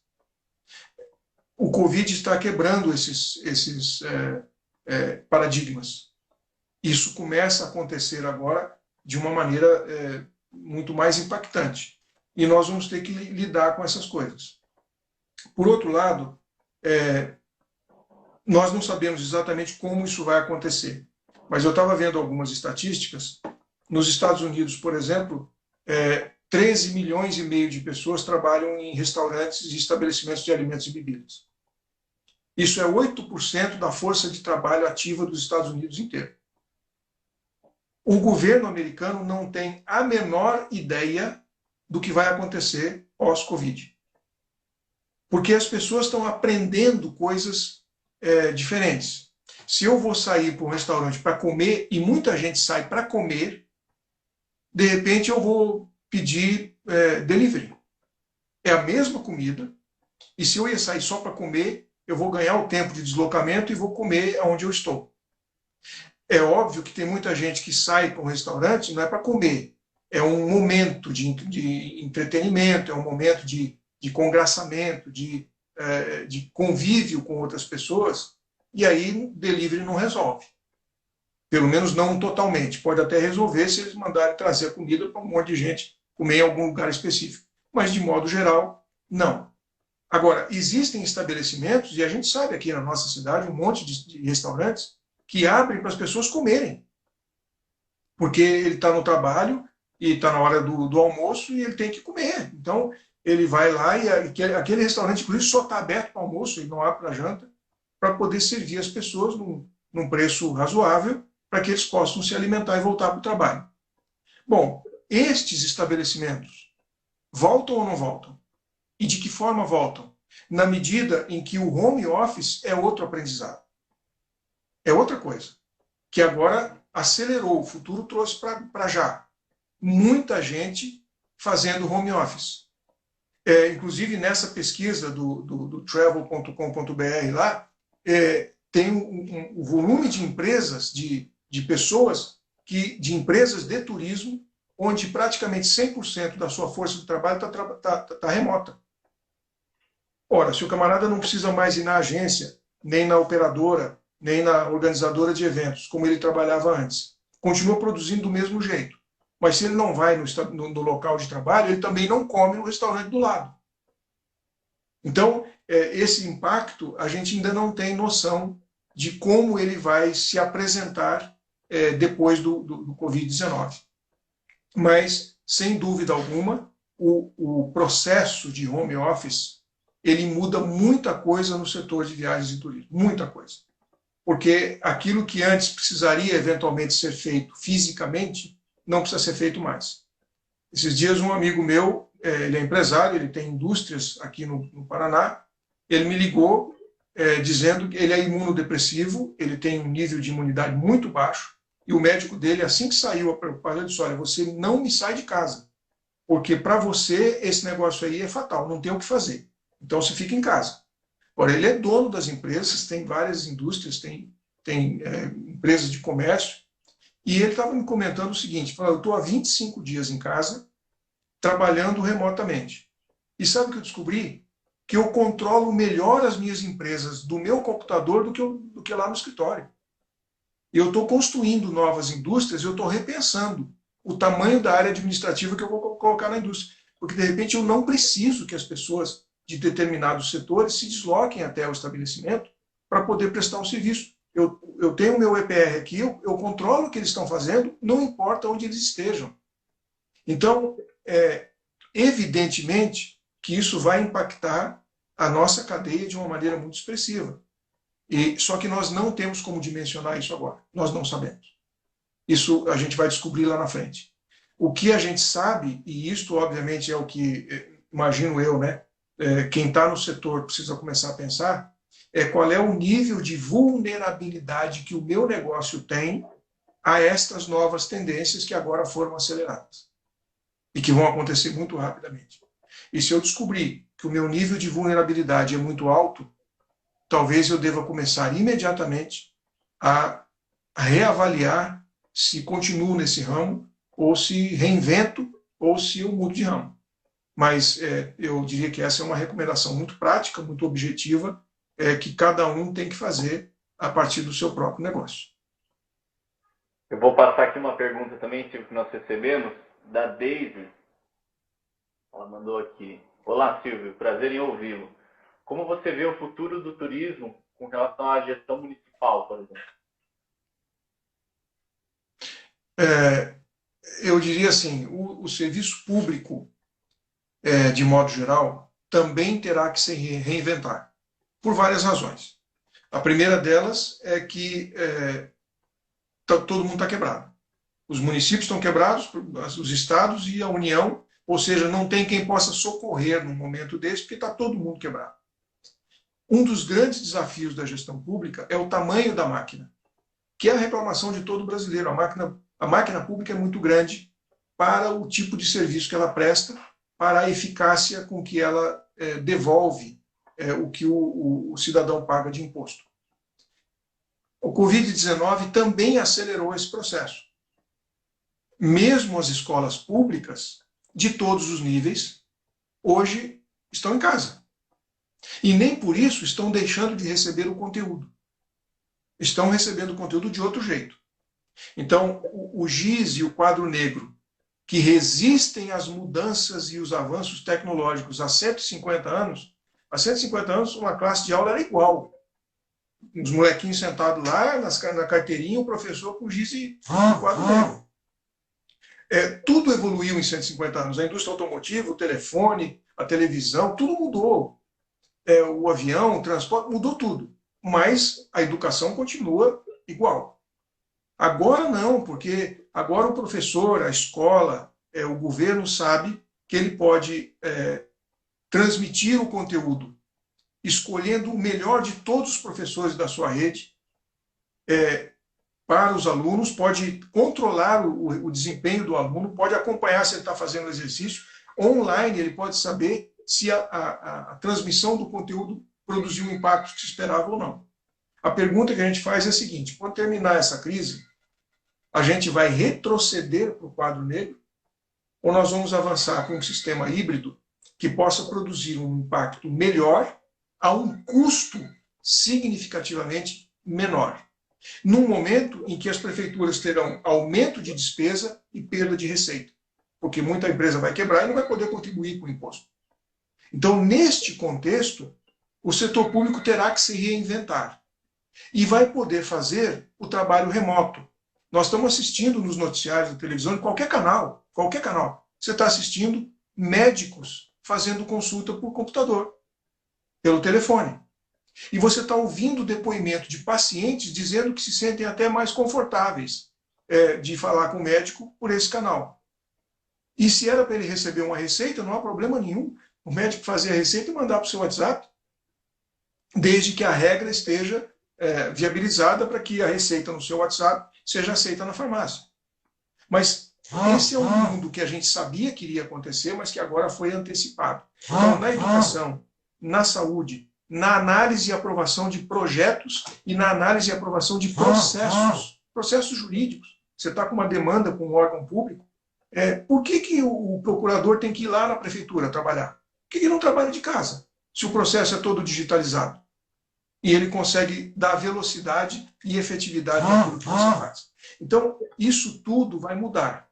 o Covid está quebrando esses paradigmas. Isso começa a acontecer agora de uma maneira muito mais impactante. E nós vamos ter que lidar com essas coisas. Por outro lado, nós não sabemos exatamente como isso vai acontecer. Mas eu estava vendo algumas estatísticas. Nos Estados Unidos, por exemplo, 13 milhões e meio de pessoas trabalham em restaurantes e estabelecimentos de alimentos e bebidas. Isso é 8% da força de trabalho ativa dos Estados Unidos inteiro. O governo americano não tem a menor ideia do que vai acontecer pós-Covid. Porque as pessoas estão aprendendo coisas diferentes. Se eu vou sair para um restaurante para comer, e muita gente sai para comer, de repente eu vou pedir delivery. É a mesma comida, e se eu ia sair só para comer, eu vou ganhar o tempo de deslocamento e vou comer onde eu estou. É óbvio que tem muita gente que sai para um restaurante não é para comer, é um momento de entretenimento, é um momento de congraçamento, de convívio com outras pessoas, e aí delivery não resolve. Pelo menos não totalmente. Pode até resolver se eles mandarem trazer a comida para um monte de gente comer em algum lugar específico. Mas, de modo geral, não. Agora, existem estabelecimentos, e a gente sabe aqui na nossa cidade, um monte de restaurantes que abrem para as pessoas comerem. Porque ele está no trabalho e está na hora do almoço e ele tem que comer. Então, ele vai lá e aquele restaurante, inclusive, só está aberto para almoço, ele não abre para janta, para poder servir as pessoas num preço razoável, para que eles possam se alimentar e voltar para o trabalho. Bom, estes estabelecimentos voltam ou não voltam? E de que forma voltam? Na medida em que o home office é outro aprendizado. É outra coisa, que agora acelerou, o futuro trouxe para já. Muita gente fazendo home office. Inclusive, nessa pesquisa do travel.com.br lá, tem um volume de empresas, de pessoas, de empresas de turismo, onde praticamente 100% da sua força de trabalho está remota. Ora, se o camarada não precisa mais ir na agência, nem na operadora, nem na organizadora de eventos, como ele trabalhava antes, continua produzindo do mesmo jeito. Mas se ele não vai no local de trabalho, ele também não come no restaurante do lado. Então, esse impacto, a gente ainda não tem noção de como ele vai se apresentar depois do Covid-19. Mas, sem dúvida alguma, o processo de home office, ele muda muita coisa no setor de viagens e turismo, muita coisa. Porque aquilo que antes precisaria eventualmente ser feito fisicamente, não precisa ser feito mais. Esses dias um amigo meu, ele é empresário, ele tem indústrias aqui no Paraná, ele me ligou dizendo que ele é imunodepressivo, ele tem um nível de imunidade muito baixo, e o médico dele, assim que saiu a preocupação, disse: olha, você não me sai de casa, porque para você esse negócio aí é fatal, não tem o que fazer. Então você fica em casa. Ora, ele é dono das empresas, tem várias indústrias, tem empresas de comércio, e ele estava me comentando o seguinte: falou, eu estou há 25 dias em casa, trabalhando remotamente. E sabe o que eu descobri? Que eu controlo melhor as minhas empresas do meu computador do que lá no escritório. Eu estou construindo novas indústrias, eu estou repensando o tamanho da área administrativa que eu vou colocar na indústria. Porque, de repente, eu não preciso que as pessoas de determinados setores se desloquem até o estabelecimento para poder prestar um serviço. Eu tenho o meu EPR aqui, eu controlo o que eles estão fazendo, não importa onde eles estejam. Então, evidentemente que isso vai impactar a nossa cadeia de uma maneira muito expressiva. Só que nós não temos como dimensionar isso agora. Nós não sabemos. Isso a gente vai descobrir lá na frente. O que a gente sabe, e isto obviamente é o que, imagino eu, né, quem está no setor precisa começar a pensar, qual é o nível de vulnerabilidade que o meu negócio tem a estas novas tendências que agora foram aceleradas e que vão acontecer muito rapidamente. E se eu descobrir que o meu nível de vulnerabilidade é muito alto, talvez eu deva começar imediatamente a reavaliar se continuo nesse ramo, ou se reinvento, ou se eu mudo de ramo. Mas eu diria que essa é uma recomendação muito prática, muito objetiva, que cada um tem que fazer a partir do seu próprio negócio. Eu vou passar aqui uma pergunta também, Silvio, que nós recebemos, da Daisy. Ela mandou aqui. Olá, Silvio, prazer em ouvi-lo. Como você vê o futuro do turismo com relação à gestão municipal, por exemplo? Eu diria assim, o serviço público, de modo geral, também terá que se reinventar, por várias razões. A primeira delas é que todo mundo está quebrado. Os municípios estão quebrados, os estados e a União, ou seja, não tem quem possa socorrer num momento desse, porque está todo mundo quebrado. Um dos grandes desafios da gestão pública é o tamanho da máquina, que é a reclamação de todo brasileiro. A máquina pública é muito grande para o tipo de serviço que ela presta, para a eficácia com que ela devolve o que o cidadão paga de imposto. O Covid-19 também acelerou esse processo. Mesmo as escolas públicas, de todos os níveis, hoje estão em casa. E nem por isso estão deixando de receber o conteúdo. Estão recebendo o conteúdo de outro jeito. Então, o GIS e o quadro negro, que resistem às mudanças e os avanços tecnológicos há 150 anos, uma classe de aula era igual. Os molequinhos sentados lá, na carteirinha, o professor com giz e quadro negro. Tudo evoluiu em 150 anos. A indústria automotiva, o telefone, a televisão, tudo mudou. O avião, o transporte, mudou tudo. Mas a educação continua igual. Agora não, porque agora o professor, a escola, o governo sabe que ele pode transmitir o conteúdo escolhendo o melhor de todos os professores da sua rede para os alunos, pode controlar o desempenho do aluno, pode acompanhar se ele está fazendo exercício. Online, ele pode saber se a transmissão do conteúdo produziu o impacto que se esperava ou não. A pergunta que a gente faz é a seguinte: quando terminar essa crise, a gente vai retroceder para o quadro negro ou nós vamos avançar com um sistema híbrido que possa produzir um impacto melhor a um custo significativamente menor, num momento em que as prefeituras terão aumento de despesa e perda de receita, porque muita empresa vai quebrar e não vai poder contribuir com o imposto. Então, neste contexto, o setor público terá que se reinventar e vai poder fazer o trabalho remoto. Nós estamos assistindo nos noticiários da televisão, em qualquer canal, você está assistindo médicos fazendo consulta por computador, pelo telefone. E você está ouvindo depoimento de pacientes dizendo que se sentem até mais confortáveis de falar com o médico por esse canal. E se era para ele receber uma receita, não há problema nenhum o médico fazer a receita e mandar para o seu WhatsApp, desde que a regra esteja viabilizada para que a receita no seu WhatsApp seja aceita na farmácia. Mas esse é um mundo que a gente sabia que iria acontecer, mas que agora foi antecipado. Então, na educação, na saúde, na análise e aprovação de projetos e na análise e aprovação de processos jurídicos. Você está com uma demanda com um órgão público, por que o procurador tem que ir lá na prefeitura trabalhar? Por que ele não trabalha de casa, se o processo é todo digitalizado? E ele consegue dar velocidade e efetividade naquilo que você faz. Então, isso tudo vai mudar.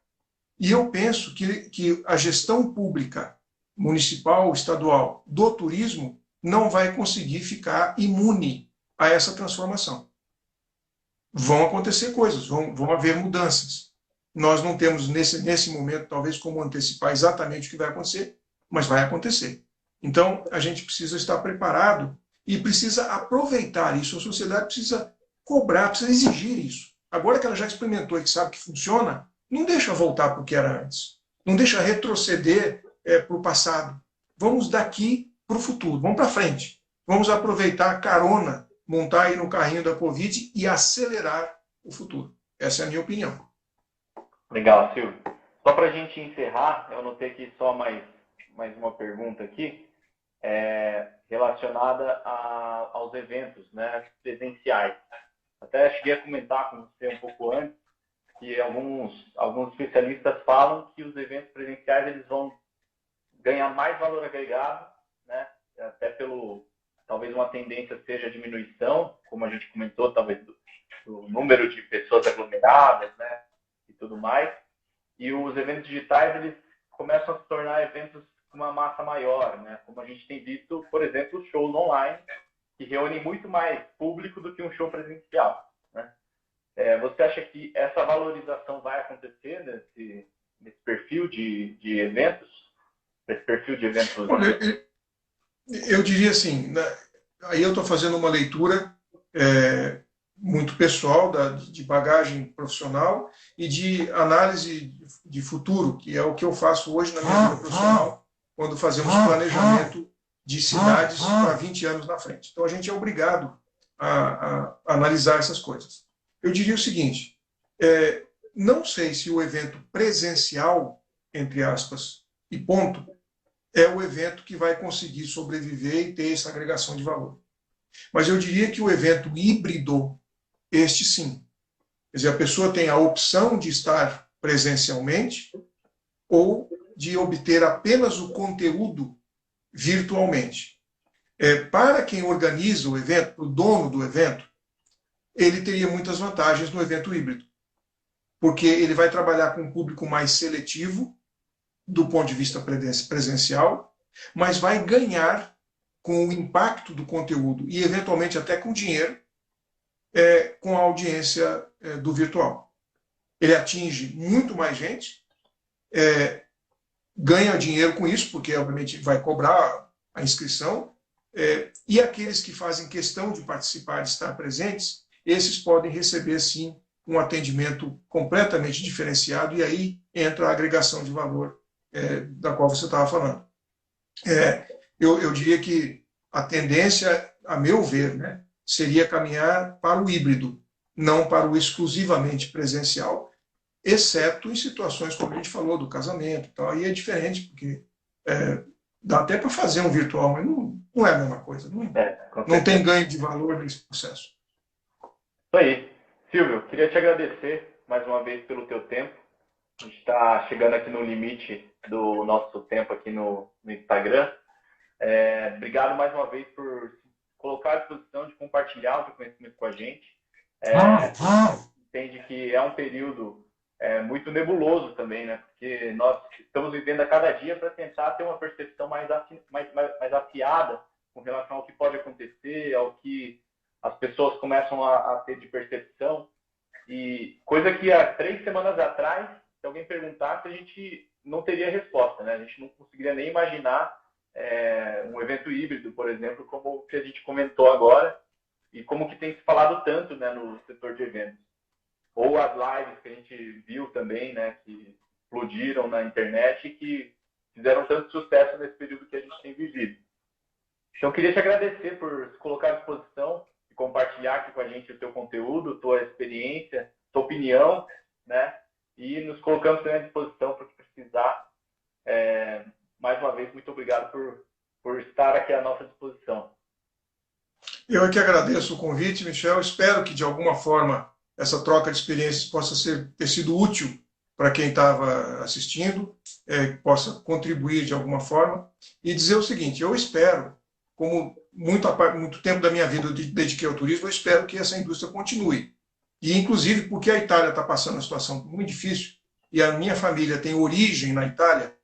E eu penso que a gestão pública, municipal, estadual, do turismo, não vai conseguir ficar imune a essa transformação. Vão acontecer coisas, vão haver mudanças. Nós não temos, nesse momento, talvez, como antecipar exatamente o que vai acontecer, mas vai acontecer. Então, a gente precisa estar preparado e precisa aproveitar isso. A sociedade precisa cobrar, precisa exigir isso. Agora que ela já experimentou e que sabe que funciona, não deixa voltar para o que era antes. Não deixa retroceder para o passado. Vamos daqui para o futuro, vamos para frente. Vamos aproveitar a carona, montar aí no carrinho da Covid e acelerar o futuro. Essa é a minha opinião. Legal, Silvio. Só para a gente encerrar, eu anotei aqui só mais uma pergunta aqui, relacionada aos eventos, né, presenciais. Até cheguei a comentar com você um pouco antes que alguns especialistas falam que os eventos presenciais eles vão ganhar mais valor agregado, né, até talvez uma tendência seja a diminuição, como a gente comentou, talvez do número de pessoas aglomeradas, né, e tudo mais. E os eventos digitais, eles começam a se tornar eventos com uma massa maior, né, como a gente tem visto, por exemplo, shows online, que reúnem muito mais público do que um show presencial, né? Você acha que essa valorização vai acontecer nesse perfil de eventos? Nesse perfil de eventos? Olha, eu diria assim, né, aí eu estou fazendo uma leitura muito pessoal, de bagagem profissional e de análise de futuro, que é o que eu faço hoje na minha vida profissional, quando fazemos planejamento de cidades para 20 anos na frente. Então, a gente é obrigado a analisar essas coisas. Eu diria o seguinte, não sei se o evento presencial, entre aspas, e ponto, é o evento que vai conseguir sobreviver e ter essa agregação de valor. Mas eu diria que o evento híbrido, este sim. Quer dizer, a pessoa tem a opção de estar presencialmente ou de obter apenas o conteúdo virtualmente. Para quem organiza o evento, o dono do evento, ele teria muitas vantagens no evento híbrido, porque ele vai trabalhar com um público mais seletivo, do ponto de vista presencial, mas vai ganhar com o impacto do conteúdo e, eventualmente, até com dinheiro, com a audiência do virtual. Ele atinge muito mais gente, ganha dinheiro com isso, porque, obviamente, vai cobrar a inscrição, e aqueles que fazem questão de participar, de estar presentes, esses podem receber, sim, um atendimento completamente diferenciado, e aí entra a agregação de valor da qual você estava falando. Eu diria que a tendência, a meu ver, né, seria caminhar para o híbrido, não para o exclusivamente presencial, exceto em situações como a gente falou, do casamento. Então, aí é diferente, porque dá até para fazer um virtual, mas não é a mesma coisa. Não tem ganho de valor nesse processo. Isso aí. Silvio, queria te agradecer mais uma vez pelo teu tempo. A gente está chegando aqui no limite do nosso tempo aqui no Instagram. Obrigado mais uma vez por colocar à disposição de compartilhar o seu conhecimento com a gente. Entende que é um período muito nebuloso também, né? Porque nós estamos vivendo a cada dia para tentar ter uma percepção mais afiada com relação ao que pode acontecer, ao que as pessoas começam a ter de percepção. E coisa que há 3 semanas atrás, se alguém perguntasse, a gente não teria resposta, né? A gente não conseguiria nem imaginar um evento híbrido, por exemplo, como o que a gente comentou agora, e como que tem se falado tanto, né, no setor de eventos. Ou as lives que a gente viu também, né, que explodiram na internet e que fizeram tanto sucesso nesse período que a gente tem vivido. Então, eu queria te agradecer por se colocar à disposição e compartilhar aqui com a gente o teu conteúdo, tua experiência, tua opinião, né? E nos colocamos também à disposição para o que precisar. Mais uma vez, muito obrigado por estar aqui à nossa disposição. Eu é que agradeço o convite, Michel. Espero que, de alguma forma, essa troca de experiências possa ter sido útil para quem estava assistindo, possa contribuir de alguma forma. E dizer o seguinte, eu espero, como muito tempo da minha vida eu dediquei ao turismo, eu espero que essa indústria continue. E, inclusive, porque a Itália está passando uma situação muito difícil, e a minha família tem origem na Itália,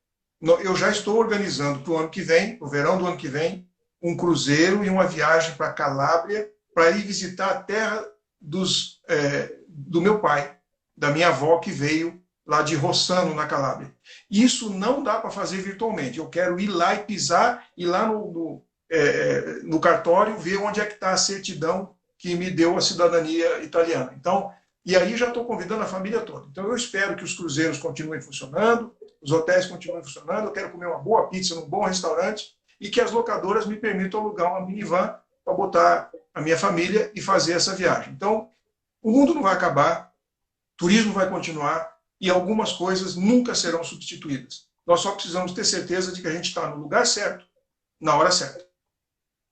eu já estou organizando para o ano que vem, no verão do ano que vem, um cruzeiro e uma viagem para Calábria, para ir visitar a terra do meu pai, da minha avó, que veio lá de Rossano, na Calábria. Isso não dá para fazer virtualmente. Eu quero ir lá e pisar, ir lá no cartório, ver onde é que está a certidão que me deu a cidadania italiana. Então, e aí já estou convidando a família toda. Então, eu espero que os cruzeiros continuem funcionando, os hotéis continuem funcionando, eu quero comer uma boa pizza num bom restaurante e que as locadoras me permitam alugar uma minivan para botar a minha família e fazer essa viagem. Então, o mundo não vai acabar, o turismo vai continuar e algumas coisas nunca serão substituídas. Nós só precisamos ter certeza de que a gente está no lugar certo, na hora certa.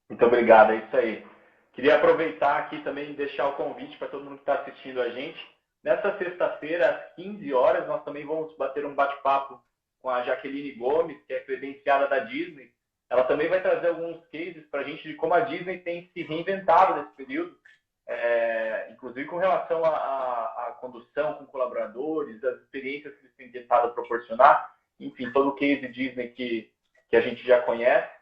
Muito obrigado, é isso aí. Queria aproveitar aqui também e deixar o convite para todo mundo que está assistindo a gente. Nessa sexta-feira, às 15 horas, nós também vamos bater um bate-papo com a Jaqueline Gomes, que é credenciada da Disney. ela também vai trazer alguns cases para a gente de como a Disney tem se reinventado nesse período, inclusive com relação à condução com colaboradores, as experiências que eles têm tentado proporcionar, enfim, todo o case Disney que a gente já conhece.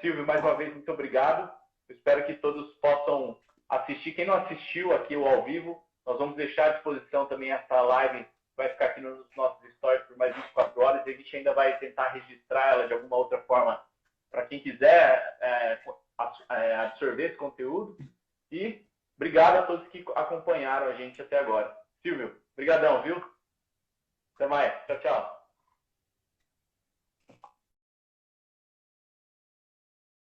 Silvio, mais uma vez, muito obrigado. Eu espero que todos possam assistir. Quem não assistiu aqui o ao vivo, nós vamos deixar à disposição também essa live, vai ficar aqui nos nossos stories por mais 24 horas, e a gente ainda vai tentar registrar ela de alguma outra forma para quem quiser absorver esse conteúdo. E obrigado a todos que acompanharam a gente até agora. Silvio, brigadão, viu? Até mais. Tchau, tchau.